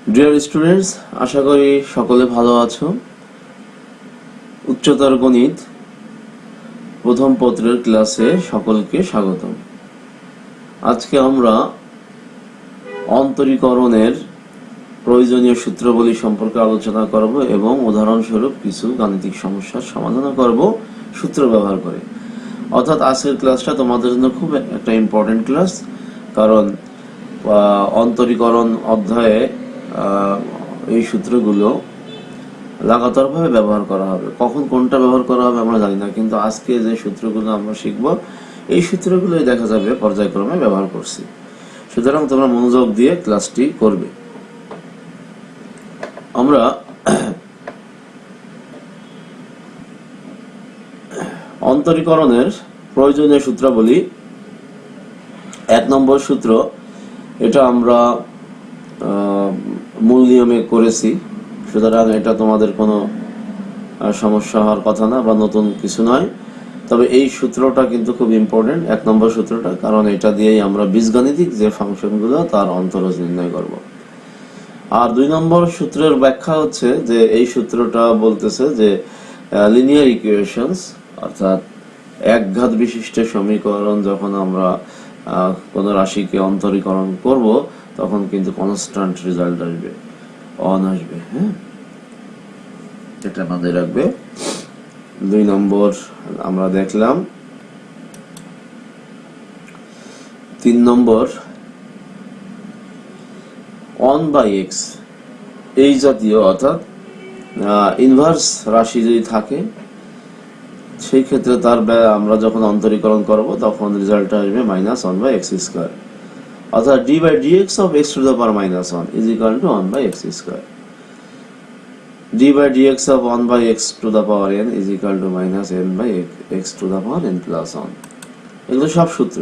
Dear students, আশা করি সকলে ভালো আছো। উচ্চতর গণিত প্রথম পত্রের ক্লাসে সকলকে স্বাগতম। আজকে আমরা অন্তরীকরণের প্রয়োজনীয় সূত্রাবলী সম্পর্কে আলোচনা করব এবং উদাহরণস্বরূপ কিছু গাণিতিক সমস্যার সমাধান করব সূত্র ব্যবহার করে। অর্থাৎ আজকের ক্লাসটা তোমাদের জন্য খুব একটা ইম্পর্টেন্ট ক্লাস, কারণ অন্তরীকরণ অধ্যায়ে এই সূত্রগুলো লাগাতারভাবে ব্যবহার করা হবে। কখন কোনটা ব্যবহার করা হবে আমরা জানি না, কিন্তু আজকে যে সূত্রগুলো আমরা শিখব এই সূত্রগুলোই দেখা যাবে পর্যায়ক্রমে ব্যবহার করছি। সুতরাং তোমরা মনোযোগ দিয়ে ক্লাসটি করবে। আমরা অন্তরীকরণের প্রয়োজনীয় সূত্রাবলী 1 নম্বর সূত্র, এটা আমরা মূল নিয়মে করেছি, সুতরাং এটা তোমাদের কোনো সমস্যা হওয়ার কথা না বা নতুন কিছু নয়। তবে এই সূত্রটা কিন্তু খুব ইম্পর্টেন্ট, 1 নম্বর সূত্রটা, কারণ এটা দিয়েই আমরা বীজগাণিতিক যে ফাংশনগুলো তার অন্তরজ নির্ণয় করব। আর 2 নম্বর সূত্রের ব্যাখ্যা হচ্ছে যে এই সূত্রটা বলতেছে যে লিনিয়ার ইকুয়েশনস অর্থাৎ একঘাত বিশিষ্ট সমীকরণ যখন আমরা কোনো রাশিকে অন্তরীকরণ করব তখন কিন্তু কনস্ট্যান্ট রেজাল্ট আসবে, অন আসবে। হ্যাঁ, এটা মাথায় রাখবে। 2 নম্বর আমরা দেখলাম। 3 নম্বর, 1/x এই জাতীয় অর্থাৎ ইনভার্স রাশি যদি থাকে সেই ক্ষেত্রে তার আমরা যখন অন্তরীকরণ করব তখন রেজাল্ট আসবে -1/x², অর্থাৎ d/dx of x to the power -1 is equal to 1/x². d/dx of 1/x to the power n is equal to -n/x to the power n plus 1. এগুলো সব সূত্র।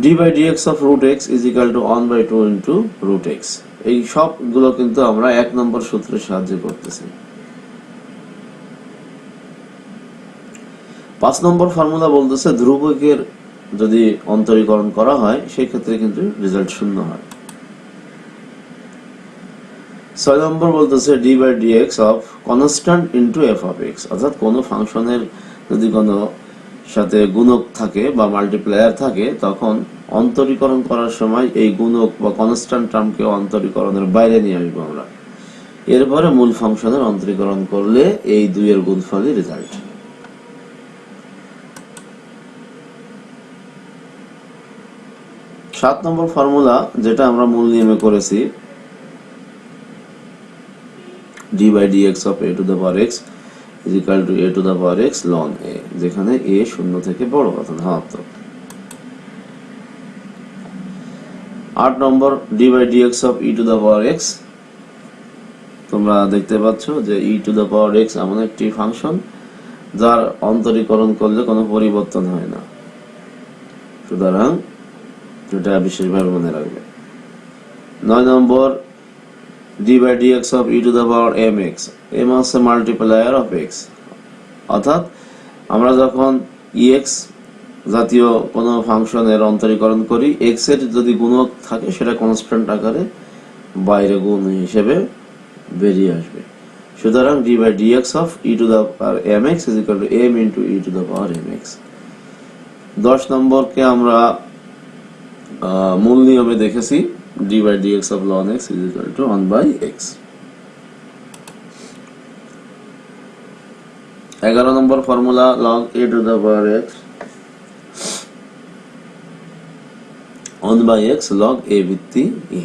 d/dx of root x is equal to 1/2 into root x. এই সবগুলো কিন্তু আমরা 1 নম্বর সূত্রের সাহায্যে করতেছি। 5 নম্বর ফর্মুলা বলতেছে ধ্রুবকের যদি অন্তরীকরণ করা হয় সেই ক্ষেত্রে কিন্তু রেজাল্ট শূন্য হয়। 6 নম্বর বলতেছে d/dx of constant into f of x, অর্থাৎ কোনো ফাংশনের যদি কোনো সাথে গুণক থাকে বা মাল্টিপ্লায়ার থাকে তখন অন্তরীকরণ করার সময় এই গুণক বা কনস্ট্যান্ট টার্মকে অন্তরীকরণের বাইরে নিয়ে আসবো আমরা। এরপরে মূল ফাংশনের অন্তরীকরণ করলে এই 2 এর গুণফলই রেজাল্ট। 7 নম্বর ফর্মুলা যেটা আমরা মূল নিয়মে করেছি, d/dx of a to the power x is equal to a to the power x ln a, যেখানে a শূন্য থেকে বড় অর্থাৎ ধনাত্মক। 8 নম্বর d/dx of e to the power x, তোমরা দেখতে পাচ্ছ যে e to the power x এমন একটি ফাংশন যার অন্তরীকরণ করলে কোনো পরিবর্তন হয় না, সুতরাং এটা বিশেষভাবে মনে রাখবে। 9 নম্বর d/dx of e to the power mx, m হচ্ছে মাল্টিপ্লায়ার অফ x, অর্থাৎ আমরা যখন ex জাতীয় কোনো ফাংশনের অন্তরীকরণ করি x এর যদি গুণক থাকে সেটা কনস্ট্যান্ট আকারে বাইরে গুণ হিসেবে বেরিয়ে আসবে। সুতরাং d/dx of e to the power mx is equal to m into e to the power mx। 10 নম্বরকে আমরা মূল নিয়মে দেখেছি, d/dx of ln x is equal to 1/x। 11 number formula log a to the power x 1/x log a ভিত্তি e,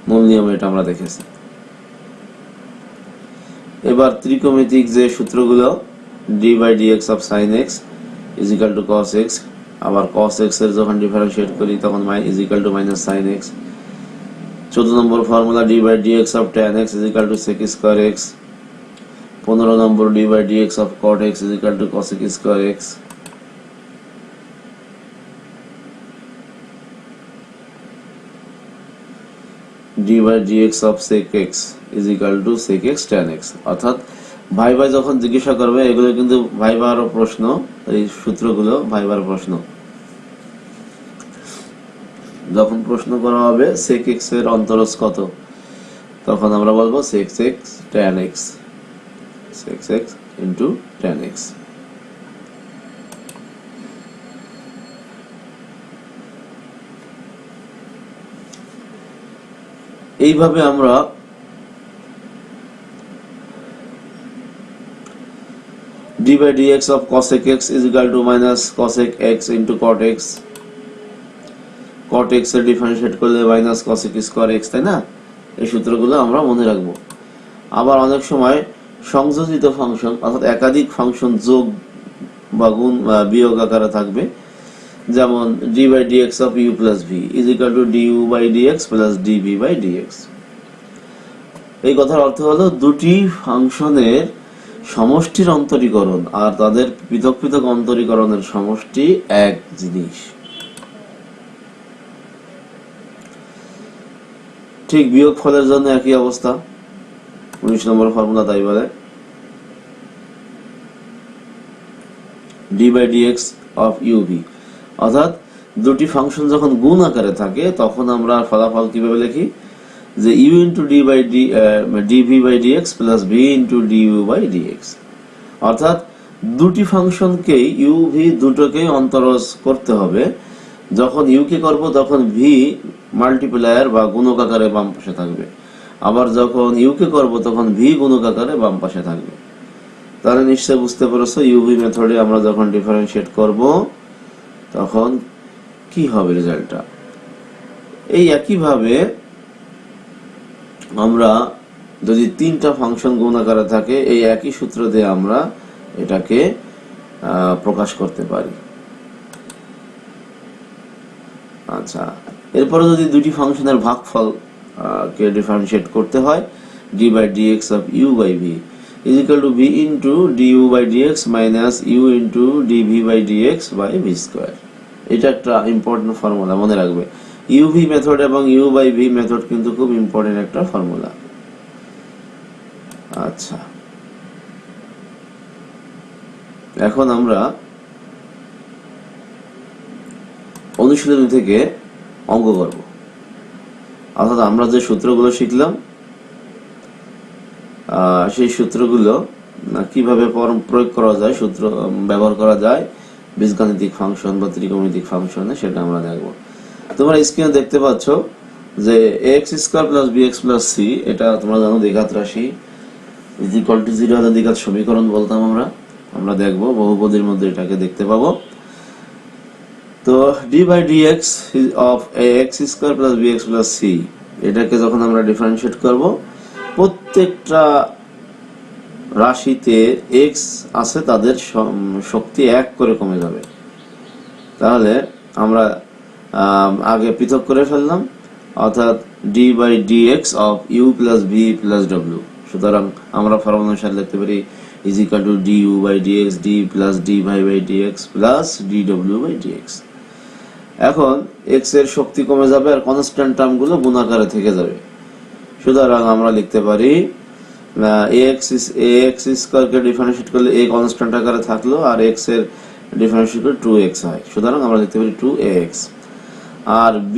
মূল নিয়মে এটা আমরা দেখেছি। এবার ত্রিকোণমিতিক যে সূত্রগুলো, d/dx of sin x is equal to cos x, আবার cos x এর যখন ডিফারেন্সিয়েট করি তখন is equal to -sin x। 14 number formula d/dx of tan x is equal to sec² x। 15 number d/dx of cot x is equal to cosec² x। d/dx of sec x is equal to sec x tan x, অর্থাৎ viva যখন জিজ্ঞাসা করবে, এগুলো কিন্তু ভাইবার প্রশ্ন, এই সূত্রগুলো ভাইবার প্রশ্ন। যখন প্রশ্ন করা হবে sec x এর অন্তরজ কত, তখন আমরা বলবো sec x tan x, sec x into tan x। এইভাবে আমরা d by dx of cosec x is equal to minus cosec x into cot x, cot x এর ডিফারেন্সিয়েট করলে মাইনাস cosec স্কয়ার x, তাই না? এই সূত্রগুলো আমরা মনে রাখবো। আবার অনেক সময় সংযোজিত ফাংশন, অর্থাৎ একাধিক ফাংশন যোগ বা গুণ বিয়োগ আকারে থাকবে, যেমন d by dx of u plus v is equal to du by dx plus dv by dx। এই কথার অর্থ হলো দুটি ফাংশনের সমষ্টির অন্তরীকরণ আর তাদের পৃথক পৃথক অন্তরীকরণের সমষ্টি এক জিনিস। ঠিক বিয়োগ ফলের জন্য একই অবস্থা, 19 নম্বর ফর্মুলা তাই বলে d by dx of uv, অর্থাৎ দুটি ফাংশন যখন গুণ আকারে থাকে তখন আমরা ফলাফল কিভাবে লিখি, যে u into dv by dx plus v into du by dx, অর্থাৎ দুটি ফাংশনকেই uv দুটোকেই অন্তরজ করতে হবে। যখন u কে করব তখন v মাল্টিপ্লায়ার বা গুণক আকারে বাম পাশে থাকবে, আবার যখন u কে করব তখন v গুণক আকারে বাম পাশে থাকবে। তাহলে নিশ্চয় বুঝতে পেরেছো uv মেথডে আমরা যখন ডিফারেন্সিয়েট করব তখন কি হবে রেজাল্টটা। এই একইভাবে আমরা যদি তিনটা ফাংশন গুণ আকারে থাকে, এই একই সূত্র দিয়ে আমরা এটাকে প্রকাশ করতে পারি। আচ্ছা, এরপরে যদি দুটি ফাংশনের ভাগফল কে ডিফারেন্সিয়েট করতে হয়, d by dx of u by v is equal to v into du by dx minus u into dv by dx by v square। এটা একটা ইম্পর্টেন্ট ফর্মুলা, মনে রাখবে। uv মেথড এবং u by v মেথড কিন্তু খুব important একটা formula. আচ্ছা, এখন আমরা অনুশীলনী থেকে অঙ্ক করব, অর্থাৎ আমরা যে সূত্রগুলো শিখলাম সেই সূত্রগুলো কিভাবে প্রয়োগ করা যায়, সূত্র ব্যবহার করা যায় বীজগাণিতিক ফাংশন বা ত্রিকোণমিতিক ফাংশনে, সেটা আমরা দেখব। তোমরা স্ক্রিনে দেখতে পাচ্ছ যে ax square plus bx plus c, এটা তোমরা জানো দ্বিঘাত রাশি, ইজ ইকুয়াল টু 0 হলে দ্বিঘাত সমীকরণ বলতাম আমরা দেখব বহুপদীর মধ্যে এটাকে দেখতে পাবো। তো d by dx of ax square plus bx plus c, এটাকে যখন আমরা ডিফারেন্সিয়েট করব, প্রত্যেকটা রাশিতে x আছে তাদের শক্তি 1 করে কমে যাবে। তাহলে আমরা আগে পৃথক করে ফেললাম, অর্থাৎ d by dx of u plus v plus w। সুতরাং আমরা ফর্মুলা অনুসারে লিখতে পারি is equal to du by dx d plus dy by dx plus dw by dx। এখন x এর শক্তি কমে যাবে আর কনস্ট্যান্ট টার্মগুলো গুণ আকারে থেকে যাবে। সুতরাং আমরা লিখতে পারি ax স্কয়ার কে ডিফারেন্সিয়েট করলে a কনস্ট্যান্ট আকারে থাকলো আর x এর ডিফারেন্সিয়েট করলে 2x হয়। সুতরাং আমরা লিখতে পারি 2x, আর b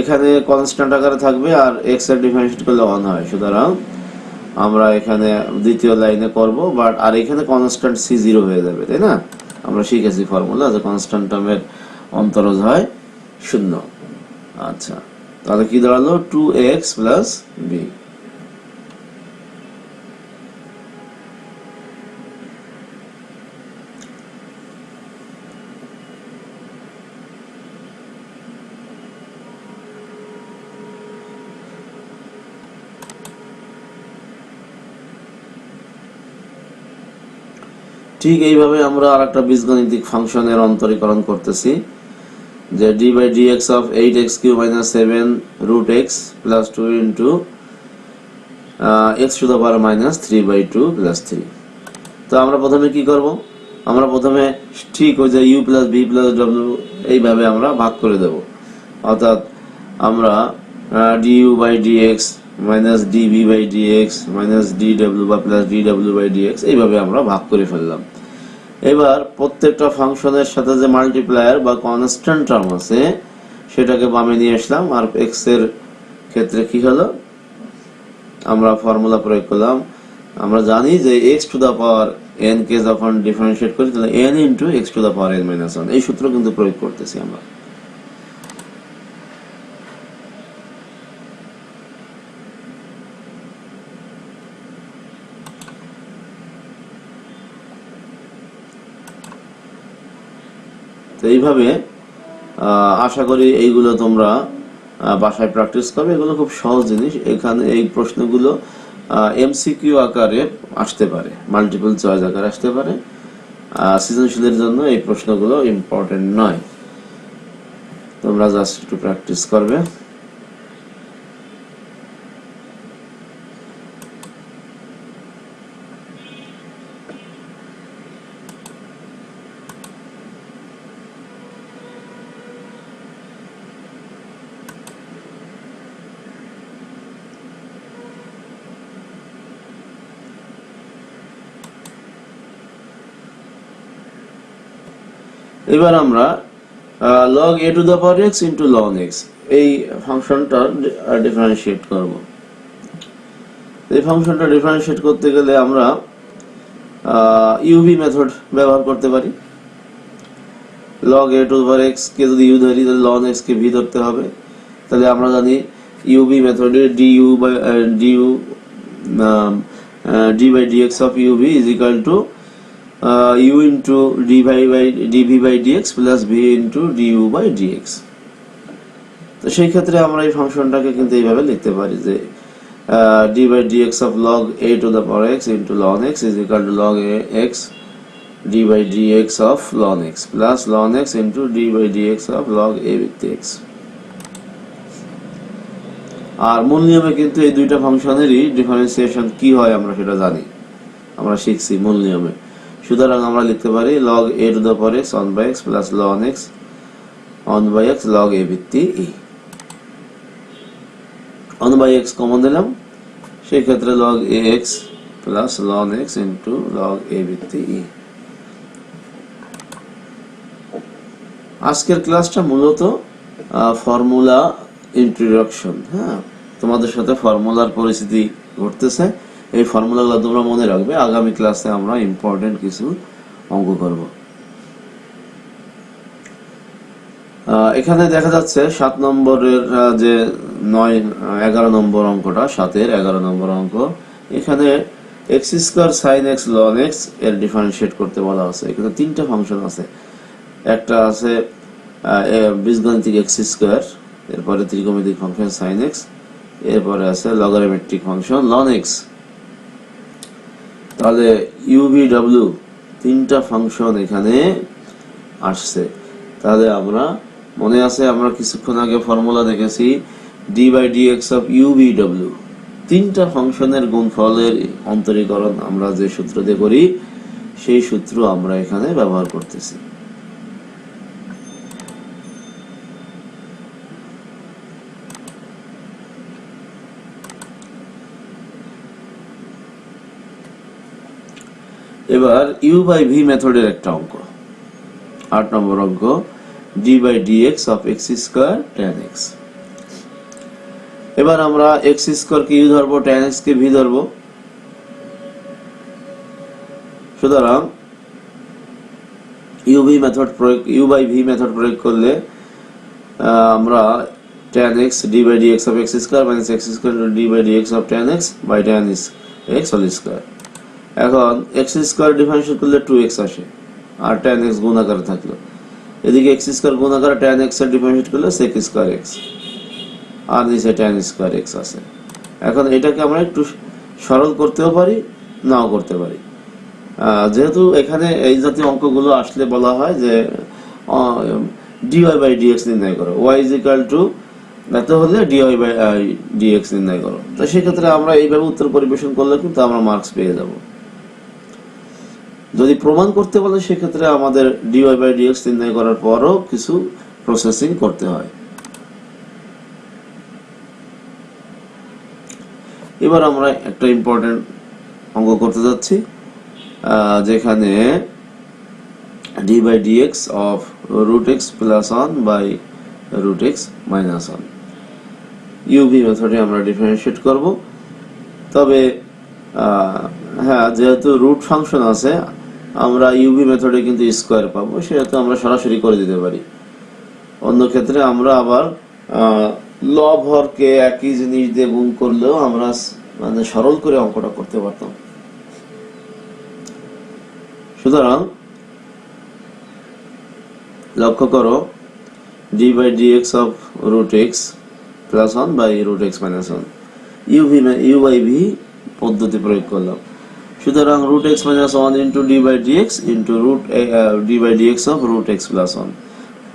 এখানে কনস্ট্যান্ট আকারে থাকবে আর x এর ডিফারেন্সিয়েট করলে 1 হয়। সুতরাং আমরা এখানে দ্বিতীয় লাইনে করব, বাট আর এখানে কনস্ট্যান্ট c0 হয়ে যাবে, তাই না? আমরা শিখেছি ফর্মুলা যে কনস্ট্যান্ট টার্মের অন্তরজ হয় 0। আচ্ছা, তাহলে কি দাঁড়ালো 2x প্লাস b। ঠিক এইভাবে আমরা আরেকটা বীজগাণিতিক ফাংশনের অন্তরীকরণ করতেছি, যে d by dx of 8x cube minus 7 root x plus 2 into x to the power minus 3 by 2 plus 3। তো আমরা প্রথমে কি করব, আমরা প্রথমে ঠিক ওই যে u plus v plus w এইভাবে আমরা ভাগ করে দেব, অর্থাৎ আমরা du by dx minus dv by dx minus ডিডব্লিউ বা প্লাস ডিডব্লিউ বাই ডিএক্স, এইভাবে আমরা ভাগ করে ফেললাম। এবার প্রত্যেকটা ফাংশনের সাথে যে মাল্টিপ্লায়ার বা কনস্ট্যান্ট টার্ম আছে সেটাকে বামে নিয়ে আসলাম। আর এক্স এর ক্ষেত্রে কি হলো, আমরা ফর্মুলা প্রয়োগ করলাম। আমরা জানি যে x to the power n কে যখন ডিফারেন্সিয়েট করি তাহলে n into x to the power n minus one, এই সূত্র কিন্তু প্রয়োগ করতেছি আমরা। তো এইভাবে আশা করি এইগুলো তোমরা বাসায় প্র্যাকটিস করবে। এগুলো খুব সহজ জিনিস। এখানে এই প্রশ্নগুলো এমসিকিউ আকারে আসতে পারে, মাল্টিপল চয়েস আকারে আসতে পারে। সৃজনশীলের জন্য এই প্রশ্নগুলো ইম্পর্টেন্ট নয়, তোমরা জাস্ট একটু প্র্যাকটিস করবে। এবার আমরা log a to the power x into ln x এই ফাংশনটা ডিফারেন্সিয়েট করব। এই ফাংশনটা ডিফারেন্সিয়েট করতে গেলে আমরা ইউভি মেথড ব্যবহার করতে পারি। log a to the power x কে যদি u ধরি তাহলে ln x কে v ধরতে হবে। তাহলে আমরা জানি ইউভি মেথডে du d by dx of uv is equal to u into dv by dx plus v into du by dx। তো সেই ক্ষেত্রে আমরা এই ফাংশনটাকে কিন্তু এইভাবে লিখতে পারি যে d by dx of log a to the power x into ln x is equal to log x d by dx of ln x plus ln x into d by dx of log a with x। আর মূল নিয়মে কিন্তু এই দুইটা ফাংশনেরই differentiation কি হয় আমরা সেটা জানি, আমরা শিখছি মূল নিয়মে। সুতরাং আমরা লিখতে পারি log a to the power x on by x plus ln x on by x log a ভিত্তি e। on by x common দিলাম, সেই ক্ষেত্রে log ax plus ln x into log a ভিত্তি e। আজকের ক্লাসটা মূলত formula introduction. হ্যাঁ, তোমাদের সাথে ফর্মুলার পরিচিতি ঘটতেছে। এই ফর্মুলাগুলো তোমরা মনে রাখবে, আগামী ক্লাসে আমরা ইম্পর্টেন্ট কিছু অঙ্ক করব। এখানে দেখা যাচ্ছে 7 নম্বরের যে 11 নম্বর অঙ্কটা, 7-এর 11 নম্বর অঙ্ক। এখানে x square sin x ln x এর ডিফারেন্সিয়েট করতে বলা আছে। এখানে তিনটা ফাংশন আছে। একটা আছে বীজগণিতিক x স্কয়ার, এরপরে ত্রিকোণমিতিক ফাংশন sin x, এরপরে আছে লগারিদমিক ফাংশন ln x। তাহলে UVW তিনটা ফাংশন এখানে আসছে। তাহলে আমরা মনে আছে আমরা কিছুক্ষণ আগে ফর্মুলা দেখেছি d by dx of UVW, তিনটা ফাংশনের গুণফলের অন্তরীকরণ আমরা যে সূত্র দিয়ে করি সেই সূত্র আমরা এখানে ব্যবহার করতেছি। এবার u by v মেথডের একটা অঙ্ক, 8 নম্বর অঙ্ক, d by dx of x square tan x। এবার আমরা x স্কয়ার কে u ধরবো, tan x কে v ধরবো। সুতরাং u by v মেথড প্রয়োগ করলে আমরা tan x d by dx of x square minus x square d by dx of tan x by tan x whole square। এখন x square differentiate করলে 2x আসে, আর tan x গুণ আকারে থাকলো। এদিকে x স্কয়ার গুণ আকারে tan x এর ডিফারেন্সিয়েট করলে sec স্কয়ার x, আর নিচে tan স্কয়ার x আছে। এখন এটাকে আমরা একটু সরল করতেও পারি, নাও করতে পারি। যেহেতু এখানে এই জাতীয় অঙ্কগুলো আসলে বলা হয় যে dy by dx নির্ণয় করো, y is equal to এত হলে dy by dx নির্ণয় করো। তো সেক্ষেত্রে আমরা এইভাবে উত্তর পরিবেশন করলে কিন্তু আমরা মার্কস পেয়ে যাব। যদি প্রমাণ করতে বলে সেক্ষেত্রে আমাদের dy by dx নির্ণয় করার পরও কিছু প্রসেসিং করতে হয়। এবার আমরা একটা ইম্পর্টেন্ট অঙ্ক করতে যাচ্ছি, যেখানে d by dx of root x plus 1 by root x minus 1 UV মেথডে আমরা ডিফারেন্সিয়েট করব। তবে হ্যাঁ, যেহেতু রুট ফাংশন আছে, আমরা ইউভি মেথডে কিন্তু স্কোয়ার পাবো, সেহেতু আমরা সরাসরি করে দিতে পারি। অন্য ক্ষেত্রে আমরা আবার লব হরকে একই জিনিস দিয়ে গুণ করলেও আমরা মানে সরল করে অঙ্কটা করতে পারতাম। সুতরাং লক্ষ্য করো, d by dx of root x plus 1 by root x minus 1 u by v পদ্ধতি প্রয়োগ করলাম। সুতরাং root x minus 1 into d by dx into d by dx of root x plus 1,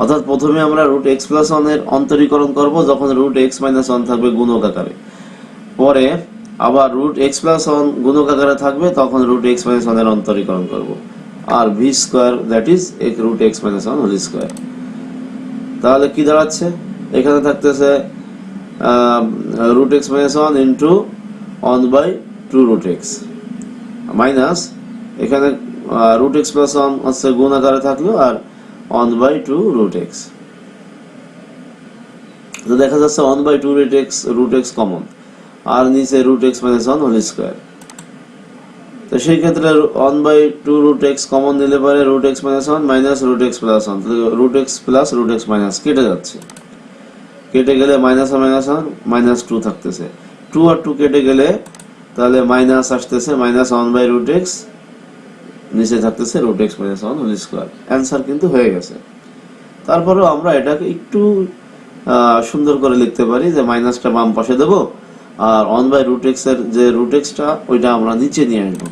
অর্থাৎ প্রথমে আমরা রুট এক্স প্লাস 1 এর অন্তরীকরণ করব যখন রুট এক্স মাইনাস 1 থাকবে গুণক আকারে, পরে আবার রুট এক্স প্লাস 1 গুণক আকারে থাকবে তখন রুট এক্স মাইনাস 1 এর অন্তরীকরণ করব, আর V square that is root x minus 1 whole square. তাহলে কি দাঁড়াচ্ছে, এখানে থাকতেছে root x minus 1 into 1 by 2 root x minus এখানে রুট এক্স প্লাস 1 হচ্ছে গুণ আকারে থাকলো আর 1 বাই 2 রুট এক্স। তো দেখা যাচ্ছে 1 বাই 2 রুট এক্স কমন, আর নিচে root x minus 1 whole square. তো সেই ক্ষেত্রে 1 বাই 2 রুট এক্স কমন নিলে পারে root x minus 1 minus root x plus 1, root x plus root x minus কেটে যাচ্ছে, কেটে গেলে মাইনাস আর মাইনাস 1 মাইনাস 2 থাকতেছে, 2 আর 2 কেটে গেলে তাহলে মাইনাস আসতেছে মাইনাস 1 বাই রুট এক্স, নিচে থাকতেছে root x minus 1 whole square. Answer কিন্তু হয়ে গেছে। তারপরেও আমরা এটাকে একটু সুন্দর করে লিখতে পারি যে মাইনাসটা বাম পাশে দেব, আর 1 বাই রুট এক্স এর যে রুট এক্সটা ওইটা আমরা নিচে নিয়ে আসবো।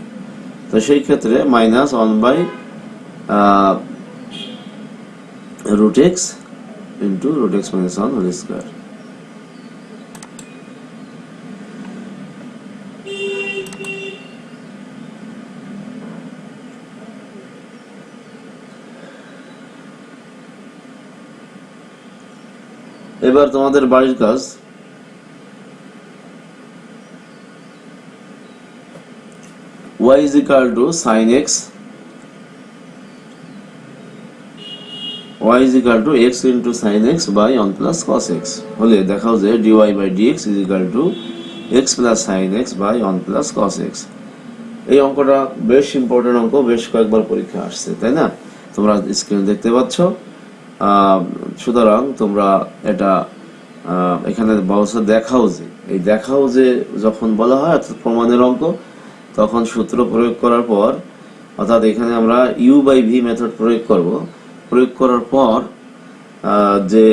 তো সেই ক্ষেত্রে minus 1 by root x into root x minus 1 whole square. এবার তোমাদের বাড়ির কাজ, y is equal to sin x, y is equal to x into sin x by 1 plus cos x হলে দেখাও যে dy by dx is equal to x plus sin x by 1 plus cos x। এই অঙ্কটা বেশ important অঙ্ক, বেশ কয়েকবার পরীক্ষা আসছে, তাই না? তোমরা স্ক্রিনে দেখতে পাচ্ছ। সুতরাং তোমরা এটা এখানে বলছে দেখাও যে, এই দেখাও যে যখন বলা হয় অর্থাৎ প্রমাণের অঙ্ক, তখন সূত্র প্রয়োগ করার পর, অর্থাৎ এখানে আমরা ইউ বাই ভি মেথড প্রয়োগ করব। প্রয়োগ করার পর যে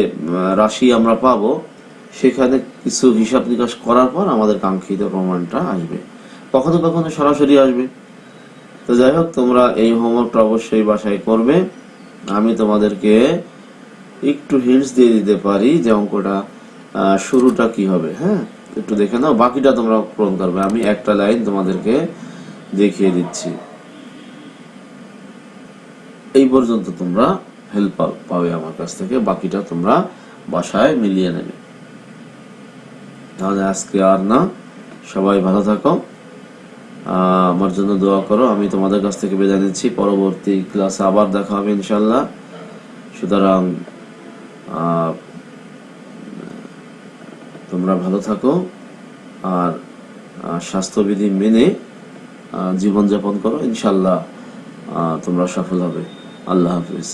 রাশি আমরা পাবো সেখানে কিছু হিসাব নিকাশ করার পর আমাদের কাঙ্ক্ষিত প্রমাণটা আসবে, কখনো কখনো সরাসরি আসবে। তো যাই হোক, তোমরা এই হোমওয়ার্কটা অবশ্যই বাসায় করবে। আমি তোমাদেরকে একটু হিন্টস দিয়ে দিতে পারি যে অঙ্কটা শুরুটা কি হবে। হ্যাঁ, একটু দেখে নাও, বাকিটা তোমরা পূরণ করবে। আমি একটা লাইন তোমাদেরকে দেখিয়ে দিচ্ছি, এই পর্যন্ত তোমরা হেল্প পাবে আমার কাছ থেকে, বাকিটা তোমরা বাসায় মিলিয়ে নেবে। তাহলে আজকে আর না, সবাই ভালো থাকো, আমার জন্য দোয়া করো। আমি তোমাদের কাছ থেকে বিদায় নিচ্ছি, পরবর্তী ক্লাসে আবার দেখা হবে ইনশাল্লাহ। সুতরাং তোমরা ভালো থাকো আর স্বাস্থ্যবিধি মেনে জীবনযাপন করো, ইনশাল্লাহ তোমরা সফল হবে। আল্লাহ হাফিজ।